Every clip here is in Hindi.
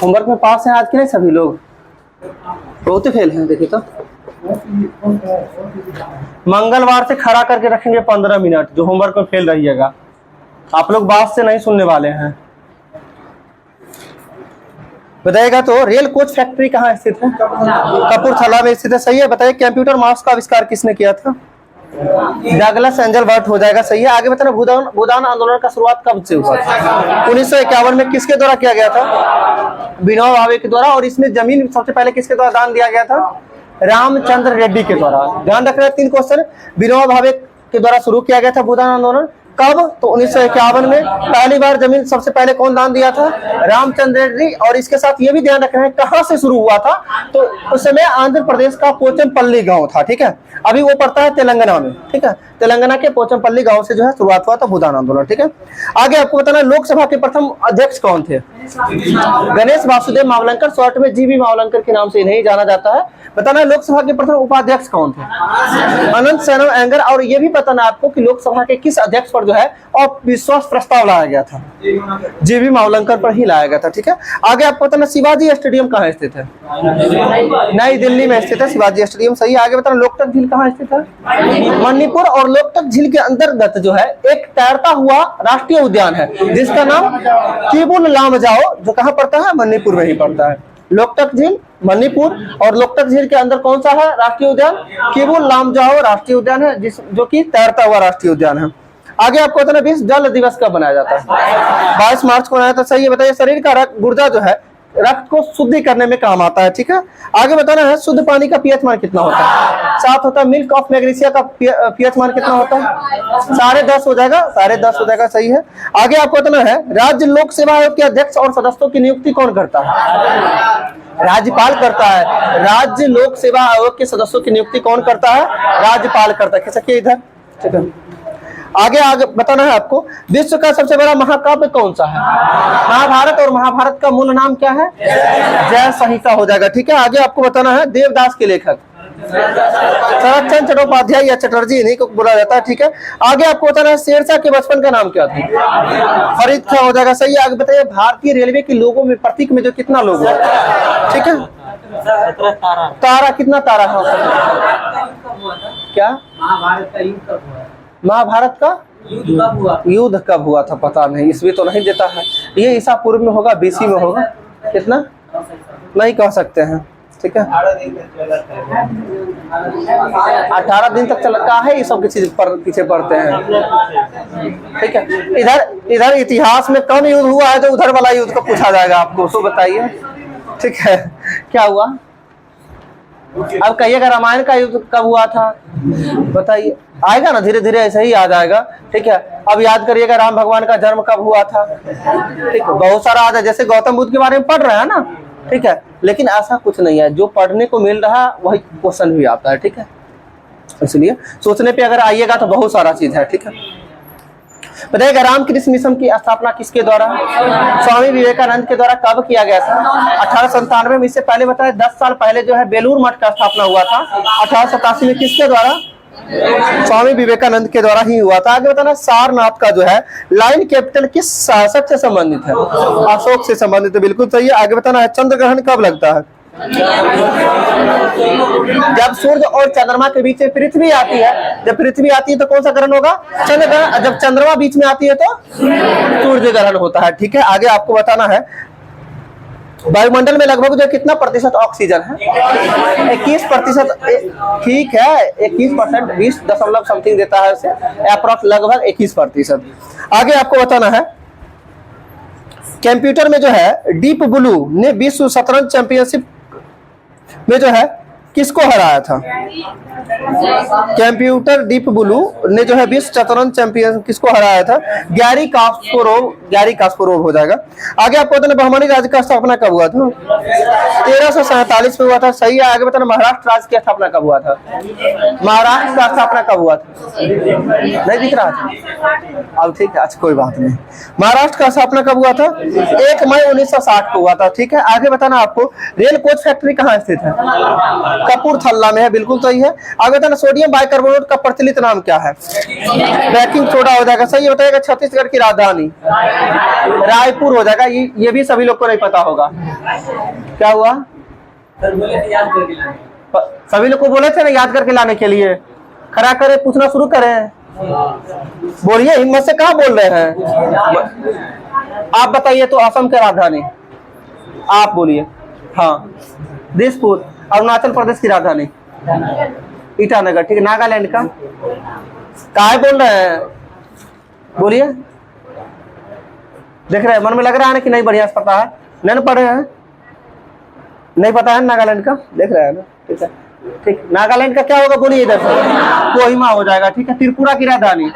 होमवर्क में पास हैं आज के नहीं सभी लोग? बहुत ही फेल हैं। देखिए तो मंगलवार से खड़ा करके रखेंगे 15 मिनट, जो होमवर्क में फेल रहिएगा। आप लोग बात से नहीं सुनने वाले हैं। बताइएगा तो रेल कोच फैक्ट्री कहाँ स्थित है? कपूरथला में स्थित है। सही है। बताइए कंप्यूटर माउस का आविष्कार किसने किया था? डगलस एंजलबर्ट हो जाएगा। सही है। आगे बताना भूदान आंदोलन का शुरुआत कब से हुआ था? 1951 में। किसके द्वारा किया गया था? विनोबा भावे के द्वारा। और इसमें जमीन सबसे पहले किसके द्वारा दान दिया गया था? रामचंद्र रेड्डी के द्वारा। ध्यान रख रहे हैं 3 क्वेश्चन। विनोबा भावे के द्वारा शुरू किया गया था भूदान आंदोलन। कब? तो 1951 में। पहली बार जमीन सबसे पहले कौन दान दिया था? रामचंद्र रेड्डी। और इसके साथ ये भी ध्यान रखना है कहां से शुरू हुआ था, तो उस समय आंध्र प्रदेश का पोचमपल्ली गांव था। ठीक है। अभी वो पड़ता है तेलंगाना में। ठीक है। तेलंगाना के पोचमपल्ली गांव से जो है शुरुआत हुआ था भूदान आंदोलन। ठीक है। आगे आपको बताना लोकसभा के प्रथम अध्यक्ष कौन थे? गणेश वासुदेव मावलंकर। शॉर्ट में जीवी मावलंकर के नाम से नहीं जाना जाता है। बताना लोकसभा के प्रथम उपाध्यक्ष कौन थे? अनंत शरण अयंगर। और ये भी बताना आपको कि लोकसभा के किस अध्यक्ष पर जो है अविश्वास प्रस्ताव लाया गया था? जीवी मावलंकर पर ही लाया गया था। ठीक है। आगे आपको बताना शिवाजी स्टेडियम कहाँ स्थित है? नई दिल्ली में स्थित है शिवाजी स्टेडियम। सही है। आगे बताना लोकटक झील कहाँ स्थित है? मणिपुर। और लोकटक झील के अंतर्गत जो है एक तैरता हुआ राष्ट्रीय उद्यान है जिसका नाम केबुल लामजाओ, जो कहाँ पड़ता है? मणिपुर में ही पड़ता है। लोकटक झील मणिपुर। और लोकटक झील के अंदर कौन सा है राष्ट्रीय उद्यान? केबुल लामजाओ राष्ट्रीय उद्यान है, जो कि तैरता हुआ राष्ट्रीय उद्यान है। आगे आपको बताना विश्व जल दिवस कब मनाया जाता है? 22 मार्च को मनाया जाता है। सही है। बताइए शरीर का गुर्दा जो है रक्त को शुद्धि करने में काम आता है। ठीक है। आगे बताना है शुद्ध पानी का पीएच मान कितना होता है? 7 होता है। मिल्क ऑफ मैग्नीशिया का पीएच मान कितना होता है? 10.5 हो जाएगा। 10.5 हो जाएगा। सही है। आगे आपको बताना है राज्य लोक सेवा आयोग के अध्यक्ष और सदस्यों की नियुक्ति कौन करता है? राज्यपाल करता है। राज्य लोक सेवा आयोग के सदस्यों की नियुक्ति कौन करता है? राज्यपाल करता है। खिसकिए इधर। ठीक है। आगे बताना है आपको विश्व का सबसे बड़ा महाकाव्य कौन सा है? महाभारत। और महाभारत का मूल नाम क्या है? जय संहिता हो जाएगा। ठीक है। आगे आपको बताना है देवदास के लेखक शरत चंद्र चट्टोपाध्याय या चटर्जी इन्हीं को बोला जाता है। ठीक है। आगे आपको बताना है शेरशाह के बचपन का नाम क्या था? फरीद खां हो जाएगा। सही है। आगे बताइए भारतीय रेलवे के लोगो में प्रतीक में जो कितना लोगो है? ठीक है। तारा। कितना तारा है? क्या? महाभारत का युद्ध कब हुआ था? पता नहीं। इसमें तो नहीं देता है। ये ईसा पूर्व में होगा, BC में होगा। कितना? नहीं कह सकते हैं। ठीक है। 18 दिन तक चलता है। ये सब की चीज पर पीछे पड़ते हैं। ठीक है। इधर इतिहास में कौन युद्ध हुआ है? तो उधर वाला युद्ध को पूछा जाएगा आपको। तो बताइए। ठीक है। क्या हुआ? अब कहिएगा रामायण का युद्ध कब हुआ था? बताइए। आएगा ना धीरे धीरे, ऐसे ही आ जाएगा। ठीक है। अब याद करिएगा राम भगवान का जन्म कब हुआ था? ठीक है। बहुत सारा आ जाए, जैसे गौतम बुद्ध के बारे में पढ़ रहे हैं ना। ठीक है। लेकिन ऐसा कुछ नहीं है, जो पढ़ने को मिल रहा है वही क्वेश्चन भी आता है। ठीक है। इसलिए सोचने पे अगर आइएगा तो बहुत सारा चीज है। ठीक है। बताइएगा रामकृष्ण मिशन की स्थापना किसके द्वारा? स्वामी विवेकानंद के द्वारा। कब किया गया था? 1897 में। इससे पहले बताया 10 साल पहले जो है बेलूर मठ का स्थापना हुआ था 1887 में। किसके द्वारा? स्वामी विवेकानंद के द्वारा ही हुआ था। आगे बताना सारनाथ का जो है लाइन कैपिटल किस शासक से संबंधित है? अशोक से संबंधित है। बिल्कुल सही है। आगे बताना है चंद्र ग्रहण कब लगता है? जब सूर्य और चंद्रमा के बीच में पृथ्वी आती है। जब पृथ्वी आती है तो कौन सा ग्रहण होगा? चंद्र ग्रहण। जब चंद्रमा बीच में आती है तो सूर्य ग्रहण होता है। ठीक है। आगे आपको बताना है वायुमंडल में लगभग जो कितना प्रतिशत ऑक्सीजन है? 21%। ठीक है। 21%, 20 दशमलव समथिंग देता है उसे अप्रॉक्स, लगभग 21%। आगे आपको बताना है कंप्यूटर में जो है डीप ब्लू ने विश्व शतरंज चैंपियनशिप में जो है किसको हराया था? कंप्यूटर डीप ब्लू ने जो है विश्व शतरंज चैंपियन किसको हराया था? गैरी कास्परोव हो जाएगा। आगे आपको बताना बहमनी राज्य का स्थापना कब हुआ था? 1347 में हुआ था। सही है। आगे बताना महाराष्ट्र राज्य की स्थापना कब हुआ था? महाराष्ट्र का स्थापना कब हुआ था? नहीं दिख रहा था। अब ठीक है। अच्छा कोई बात नहीं। महाराष्ट्र का स्थापना कब हुआ था? 1 मई 1960 को हुआ था। ठीक है। आगे बताना आपको रेल कोच फैक्ट्री कहाँ स्थित है? कपूरथला में है। बिल्कुल सही है। आगे बताना सोडियम बाइकार्बोनेट का प्रचलित नाम क्या है? बेकिंग सोडा हो जाएगा। सही है। बताइएगा छत्तीसगढ़ की राजधानी? रायपुर हो जाएगा। ये भी सभी लोग को नहीं पता होगा। क्या हुआ? सभी लोग को बोले थे ना याद करके लाने के लिए। खड़ा करे, पूछना शुरू करें। बोलिए, हिम्मत से कहाँ बोल रहे हैं? आप बताइए तो असम के राजधानी आप बोलिए। हाँ, दिसपुर। अरुणाचल प्रदेश की राजधानी ईटानगर, ठीक है। नागालैंड का काहे बोल रहे हैं? बोलिए। देख रहे हैं, मन में लग रहा है ना कि नहीं बढ़िया से पता है। नहीं पढ़े हैं, नहीं पता है नागालैंड का। देख रहे हैं ना, ठीक है। ठीक, नागालैंड का क्या होगा बोलिए इधर से? कोहिमा हो जाएगा, ठीक है। त्रिपुरा की राजधानी।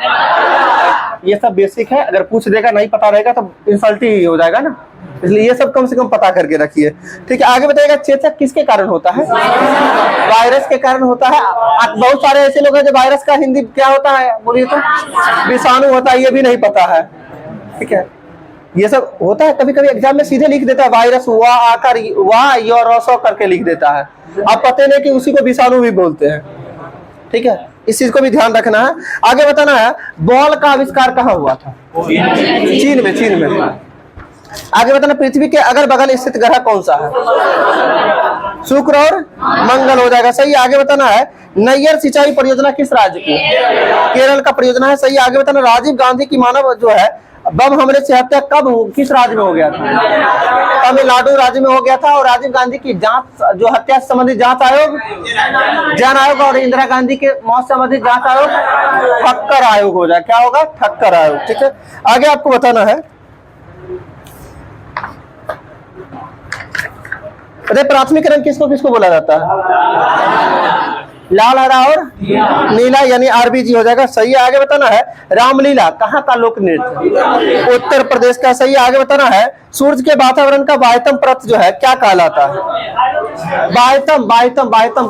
ये सब बेसिक है, अगर पूछ देगा नहीं पता रहेगा तो इंसल्ट ही हो जाएगा ना, इसलिए ये सब कम से कम पता करके रखिए, ठीक है। आगे बताइएगा, चेचक किसके कारण होता है? वायरस के कारण होता है। बहुत सारे ऐसे लोग हैं जो वायरस का हिंदी क्या होता है बोलिए तो? विषाणु होता है, ये भी नहीं पता है, ठीक है। ये सब होता है, कभी कभी एग्जाम में सीधे लिख देता है वायरस, वाह आकर वाह योरसो करके लिख देता है। अब पता नहीं कि उसी को विषाणु भी बोलते हैं, ठीक है। इस चीज को भी ध्यान रखना है। आगे बताना है, बॉल का आविष्कार कहाँ हुआ था? चीन में, चीन में। आगे बताना, पृथ्वी के अगल बगल स्थित ग्रह कौन सा है? शुक्र और मंगल हो जाएगा, सही। आगे बताना है, नैयर सिंचाई परियोजना किस राज्य की? केरल का परियोजना है, सही। आगे बताना, राजीव गांधी की मानव जो है बम हमले से हत्या कब किस राज्य में हो गया था? तमिलनाडु राज्य में हो गया था। और राजीव गांधी की जांच जो हत्या से संबंधित जांच आयोग जन आयोग, और इंदिरा गांधी के मौत से संबंधित जांच आयोग ठक्कर आयोग हो जाए। क्या होगा? ठक्कर आयोग, ठीक है। आगे आपको बताना है, अरे प्राथमिक रंग किसको किसको बोला जाता है? लाल, हरा और नीला, यानी आरबीजी हो जाएगा, सही है। आगे बताना है, रामलीला कहाँ का लोक नृत्य? उत्तर प्रदेश का, सही है। आगे बताना है, सूर्य के वातावरण का बाह्यतम परत जो है क्या कहलाता है? बाह्यतम, बाह्यतम, बाह्यतम,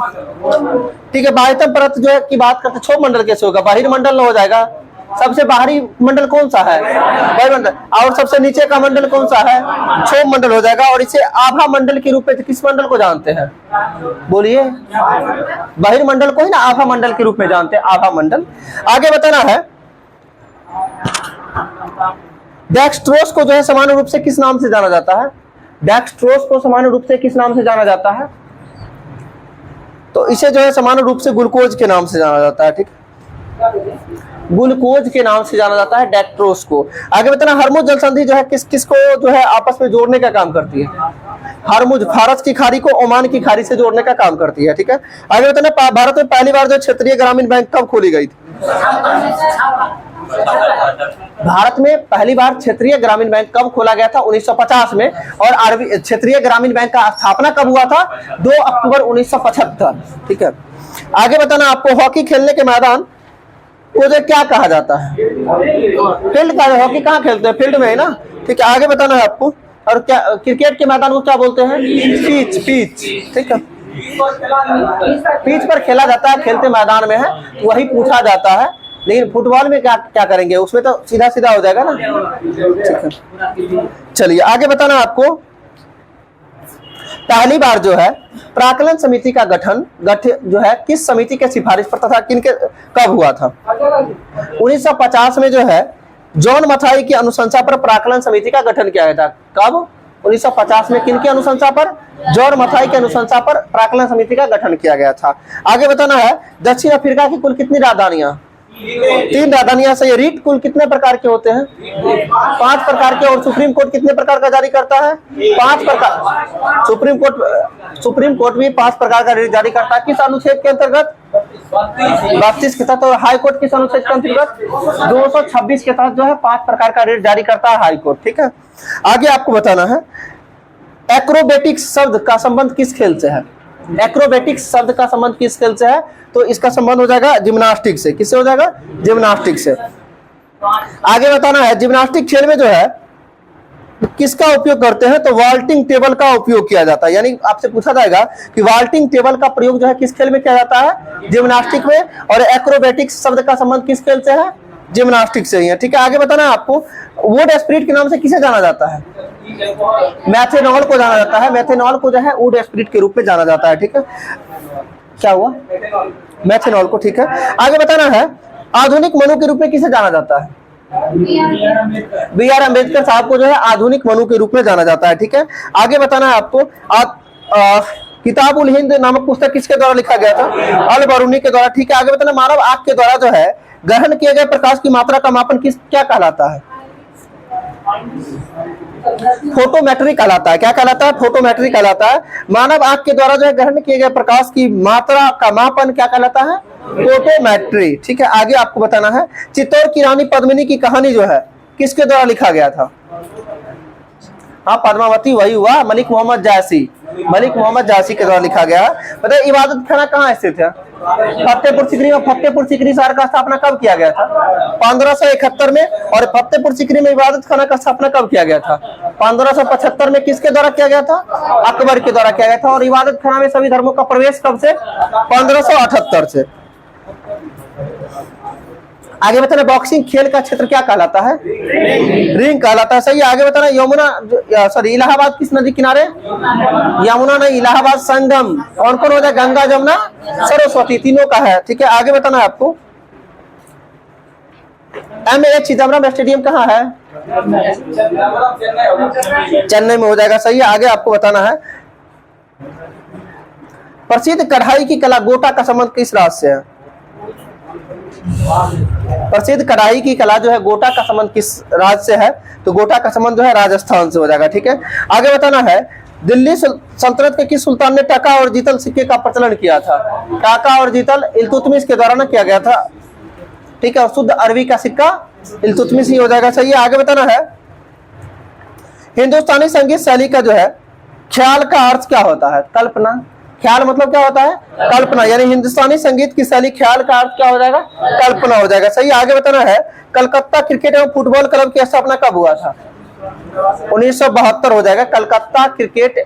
ठीक है। बाह्यतम परत जो है की बात करते, क्षोभ मंडल कैसे होगा? बाहरी मंडल हो जाएगा। सबसे बाहरी मंडल कौन सा है? वायुमंडल। और सबसे नीचे का मंडल कौन सा है? क्षोभ मंडल हो जाएगा। और इसे आभा मंडल के रूप में किस मंडल को जानते हैं? बोलिए। बाहरी मंडल को ही ना आभा मंडल के रूप में जानते हैं, आभा मंडल। आगे बताना है, डेक्स्ट्रोस को जो है सामान्य रूप से किस नाम से जाना जाता है? डेक्स्ट्रोस को सामान्य रूप से किस नाम से जाना जाता है? तो इसे जो है सामान्य रूप से ग्लूकोज के नाम से जाना जाता है, ठीक है। ग्लूकोज के नाम से जाना जाता है डेक्स्ट्रोस को। आगे बताना, हरमुज जल संधि जो है किस किस को जो है आपस में जोड़ने का काम करती है? हरमुज फारस की खाड़ी को ओमान की खाड़ी से जोड़ने का काम करती है, ठीक है। आगे बताना, भारत में पहली बार जो क्षेत्रीय ग्रामीण बैंक कब खोली गई थी? भारत में पहली बार क्षेत्रीय ग्रामीण बैंक कब खोला गया था? 1950 में। और क्षेत्रीय ग्रामीण बैंक का स्थापना कब हुआ था? 2 अक्टूबर 1975, ठीक है। आगे बताना, आपको हॉकी खेलने के मैदान को जो क्या कहा जाता है? फील्ड का। हॉकी कहाँ खेलते हैं? फील्ड में है ना, ठीक है। आगे बताना है आपको, और क्या क्रिकेट के मैदान को क्या बोलते हैं? पिच, पिच, ठीक है। पिच पर खेला जाता है, खेलते मैदान में है, वही पूछा जाता है। लेकिन फुटबॉल में क्या क्या करेंगे? उसमें तो सीधा सीधा हो जाएगा ना, ठीक है। चलिए आगे बताना आपको, पहली बार जो है प्राक्कलन समिति का गठन जो है किस समिति के सिफारिश पर तथा किनके कब हुआ था? 1950 में जो है जॉन मथाई की अनुशंसा पर प्राक्कलन समिति का गठन किया गया था। कब? 1950 में। किनकी अनुशंसा पर? जॉन मथाई की अनुशंसा पर प्राक्कलन समिति का गठन किया गया था। आगे बताना है, दक्षिण अफ्रीका की कुल कितनी राजधानियां? 3 राजधानियां, सही। रीट कुल कितने प्रकार के होते हैं? 5 प्रकार के। और सुप्रीम कोर्ट कितने प्रकार का जारी करता है? 5 प्रकार। सुप्रीम कोर्ट भी 5 प्रकार का रीट जारी करता है। किस अनुच्छेद के अंतर्गत? 32 के तहत। और हाई कोर्ट किस अनुच्छेद के अंतर्गत? 226 के तहत जो है 5 प्रकार का रीट जारी करता है हाई कोर्ट, ठीक है। आगे आपको बताना है, एक्रोबेटिक्स शब्द का संबंध किस खेल से है? एक्रोबेटिक्स शब्द का संबंध किस खेल से है? तो इसका संबंध हो जाएगा जिम्नास्टिक से। किससे हो जाएगा? जिम्नास्टिक से। आगे बताना है, जिम्नास्टिक खेल में जो है किसका उपयोग करते हैं? तो वाल्टिंग टेबल का उपयोग किया जाता है। यानी आपसे पूछा जाएगा कि वाल्टिंग टेबल का प्रयोग जो है किस खेल में किया जाता है? जिम्नास्टिक में। और एक्रोबेटिक्स शब्द का संबंध किस खेल से है? जिम्नास्टिक से ही है, ठीक है। आगे बताना है आपको, वुड स्पिरिट के नाम से किसे जाना जाता है? मैथेनॉल को जाना जाता है। मैथेनॉल को जो है वुड स्पिरिट के रूप में जाना जाता है, ठीक है। क्या हुआ? मैथेनॉल को, ठीक है। आगे बताना है, आधुनिक मनु के रूप में किसे जाना जाता है? बी आर अम्बेडकर साहब को जो है आधुनिक मनु के रूप में जाना जाता है। ठीक है, आगे बताना है आपको। किताबुल हिंद नामक पुस्तक किसके द्वारा लिखा गया था? अल बरूनी के द्वारा। ठीक है, आगे बताना मानव आंख के द्वारा जो है ग्रहण किए गए प्रकाश की मात्रा का मापन क्या कहलाता है? फोटोमेट्री कहलाता है। क्या कहलाता है? फोटोमेट्री कहलाता है। मानव आंख के द्वारा जो है ग्रहण किए गए प्रकाश की मात्रा का मापन क्या कहलाता है? फोटोमेट्री। ठीक है, आगे आपको बताना है चित्तौड़ की रानी पद्मिनी की कहानी जो है किसके द्वारा लिखा गया था? हाँ, पद्मावती वही हुआ, मलिक मोहम्मद जायसी। मलिक मोहम्मद जायसी के द्वारा लिखा गया। बताइए इबादत खाना कहाँ स्थित है? फतेहपुर सीकरी में। फतेहपुर सीकरी शहर का स्थापना कब किया गया था? 1571 में। और फतेहपुर सीकरी में इबादत खाना का स्थापना कब किया गया था? 1575 में। किसके द्वारा किया गया था? अकबर के द्वारा किया गया था। और इबादत खाना में सभी धर्मों का प्रवेश कब से? 1578 से। आगे बताना बॉक्सिंग खेल का क्षेत्र क्या कहलाता है? रिंग कहलाता है। सही है, आगे बताना यमुना सॉरी इलाहाबाद किस नदी किनारे? यमुना नहीं, इलाहाबाद संगम। कौन कौन हो जाए? गंगा, जमुना, सरस्वती, तीनों का है। ठीक है, आगे बताना है आपको MAH चिदम्बरम स्टेडियम कहाँ है? चेन्नई में हो जाएगा। सही है, आगे आपको बताना है प्रसिद्ध कढ़ाई की कला गोटा का संबंध किस राज्य से है? प्रसिद्ध कढ़ाई की कला जो है गोटा का संबंध किस राज्य से है? तो गोटा का संबंध जो है राजस्थान से हो जाएगा। ठीक है, आगे बताना है दिल्ली सल्तनत के किस सुल्तान ने टाका और जीतल सिक्के का प्रचलन किया था? टाका और जीतल इल्तुतमिश के द्वारा ना किया गया था। ठीक है, और शुद्ध अरबी का सिक्का इल्तुतमिश ही हो जाएगा। सही है, आगे बताना है हिंदुस्तानी संगीत शैली का जो है ख्याल का अर्थ क्या होता है? कल्पना। ख्याल मतलब क्या होता है? कल्पना। यानी हिंदुस्तानी संगीत की शैली ख्याल का अर्थ क्या हो जाएगा? कल्पना हो जाएगा। सही, आगे बताना है कलकत्ता क्रिकेट एवं फुटबॉल क्लब की स्थापना कब हुआ था? 1972 हो जाएगा। कलकत्ता क्रिकेट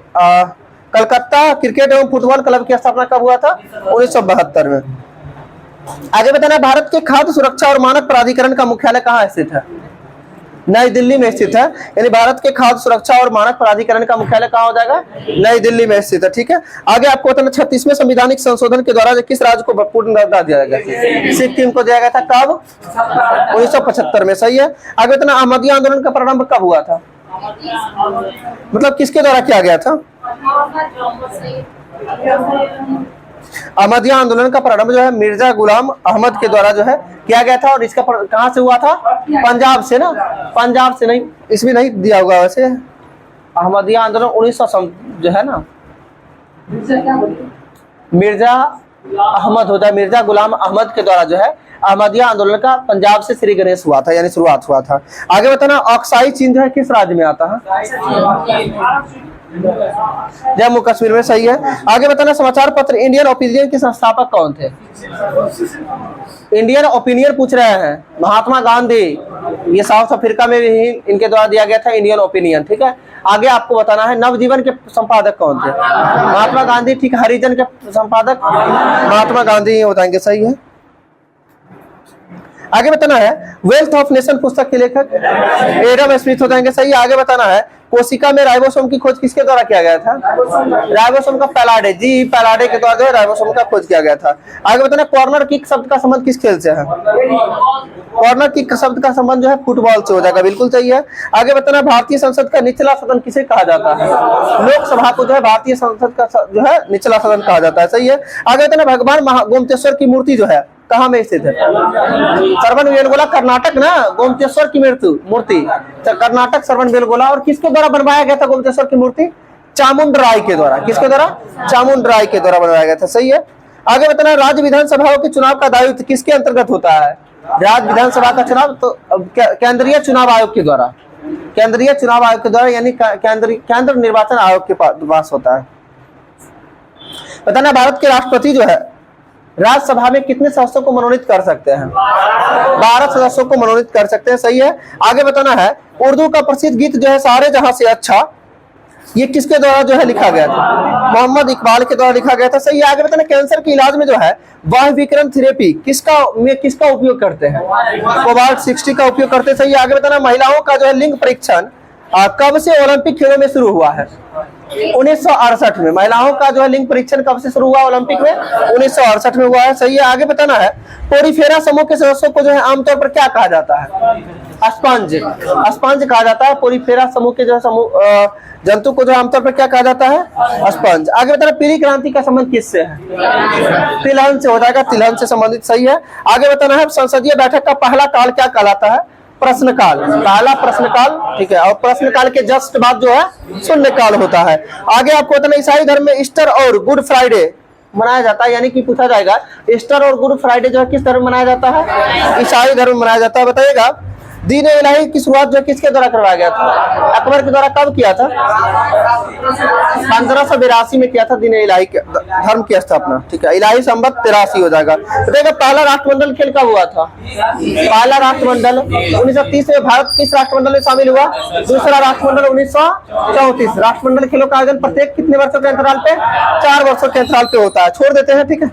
एवं फुटबॉल क्लब की स्थापना कब हुआ था? 1972 में। आगे बताना भारत के खाद्य सुरक्षा और मानक प्राधिकरण का मुख्यालय कहाँ स्थित है? नई दिल्ली में स्थित है। यानी भारत के खाद्य सुरक्षा और मानक प्राधिकरण का मुख्यालय कहाँ हो जाएगा? नई दिल्ली में स्थित है। ठीक है, आगे आपको बताना 36वें संवैधानिक संशोधन के द्वारा किस राज्य को पूर्ण दर्जा दिया गया? सिक्किम को दिया गया था। कब? 1975 में। सही है, आगे बताना अहमदिया आंदोलन का प्रारंभ कब हुआ था? मतलब किसके द्वारा किया गया था? अहमदिया आंदोलन का प्रारंभ जो है मिर्जा गुलाम अहमद के द्वारा जो है किया गया था। और इसका कहां से हुआ था? पंजाब से ना? पंजाब से नहीं, इसमें नहीं दिया होगा वैसे। अहमदिया आंदोलन 1900 जो है ना मिर्जा अहमद होता है, मिर्जा गुलाम अहमद के द्वारा जो है अहमदिया आंदोलन का पंजाब से श्री गणेश हुआ था, यानी शुरुआत हुआ था। आगे बताना ऑक्साई चिन्ह है किस राज्य में आता है? जम्मू कश्मीर में। सही है, आगे बताना समाचार पत्र इंडियन ओपिनियन के संस्थापक कौन थे? इंडियन ओपिनियन पूछ रहे हैं। महात्मा गांधी। ये साउथ अफ्रीका में भी इनके द्वारा दिया गया था इंडियन ओपिनियन। ठीक है, आगे आपको बताना है नवजीवन के संपादक कौन थे? महात्मा गांधी। ठीक, हरिजन के संपादक महात्मा गांधी ही हो जाएंगे। सही है, आगे बताना है वेल्थ ऑफ नेशन पुस्तक के लेखक एडम स्मिथ हो जाएंगे। सही, आगे बताना है कोशिका में राइबोसोम की खोज किसके द्वारा किया गया था? राइबोसोम का पैलाडे, जी पैलाडे के द्वारा राइबोसोम का खोज किया गया था। आगे बताना कॉर्नर किक शब्द का संबंध किस खेल से है? कॉर्नर किक शब्द का संबंध जो है फुटबॉल से हो जाएगा। बिल्कुल सही है, आगे बताना भारतीय संसद का निचला सदन किसे कहा जाता है? लोकसभा को जो है भारतीय संसद का जो है निचला सदन कहा जाता है। सही है, आगे बताना भगवान गोमतेश्वर की मूर्ति जो है कहाँ में स्थित है? सरवन बेलगोला कर्नाटक ना, गोमतेश्वर की मूर्ति कर्नाटक सरवन बेलगोला। और किसके द्वारा बनवाया गया था गोमतेश्वर की मूर्ति? चामुंड राय के द्वारा। किसके द्वारा? चामुंड राय के द्वारा बनवाया गया था। सही है, आगे बताना राज्य विधानसभाओं के चुनाव का दायित्व किसके अंतर्गत होता है? राज्य विधानसभा का चुनाव तो केंद्रीय चुनाव आयोग के द्वारा, केंद्रीय चुनाव आयोग के द्वारा, यानी केंद्र निर्वाचन आयोग के पास होता है। बताना भारत के राष्ट्रपति जो है राज्यसभा में कितने सदस्यों को मनोनीत कर सकते हैं? 12 सदस्यों को मनोनीत कर सकते हैं। सही है, आगे बताना है उर्दू का प्रसिद्ध गीत जो है सारे जहां से अच्छा, ये किसके द्वारा जो है लिखा गया था? मोहम्मद इकबाल के द्वारा लिखा गया था। सही है, आगे बताना कैंसर के इलाज में जो है बाह्य विकिरण थेरेपी किसका उपयोग करते हैं? कोबाल्ट 60 का उपयोग करते हैं। सही है, आगे बताना महिलाओं का जो है लिंग परीक्षण कब से ओलंपिक खेलों में शुरू हुआ है? 1968 में। महिलाओं का जो है लिंग परीक्षण कब से शुरू हुआ ओलंपिक में? 1968 में हुआ है। सही है, आगे बताना है पोरीफेरा समूह के सदस्यों को जो है आमतौर पर क्या कहा जाता है? स्पंज, स्पंज कहा जाता है। पोरीफेरा समूह के जो समूह जंतु को जो आमतौर पर क्या कहा जाता है, स्पंज। आगे बताना पीली क्रांति का संबंध किससे है, तिलहन से हो जाएगा, तिलहन से संबंधित सही है। आगे बताना है संसदीय बैठक का पहला काल क्या कहलाता है, प्रश्नकाल, पहला प्रश्नकाल, ठीक है। और प्रश्नकाल के जस्ट बाद जो है शून्यकाल होता है। आगे आपको बताना ईसाई धर्म में ईस्टर और गुड फ्राइडे मनाया जाता है, यानी कि पूछा जाएगा ईस्टर और गुड फ्राइडे जो है किस धर्म में मनाया जाता है, ईसाई धर्म में मनाया जाता है। बताइएगा दीन इलाही की शुरुआत जो किसके द्वारा करवाया गया था, अकबर के द्वारा कब किया था, 1582 में किया था दीन इलाही धर्म की स्थापना, ठीक है। इलाही संवत 83 हो जाएगा। बताइएगा पहला राष्ट्रमंडल खेल कब हुआ था, पहला राष्ट्रमंडल 1930 में भारत किस राष्ट्रमंडल में शामिल हुआ, दूसरा राष्ट्रमंडल 1934। राष्ट्रमंडल खेलों का आयोजन प्रत्येक कितने वर्षों के अंतराल पे, 4 वर्षों के अंतराल पे होता है। छोड़ देते हैं, ठीक है।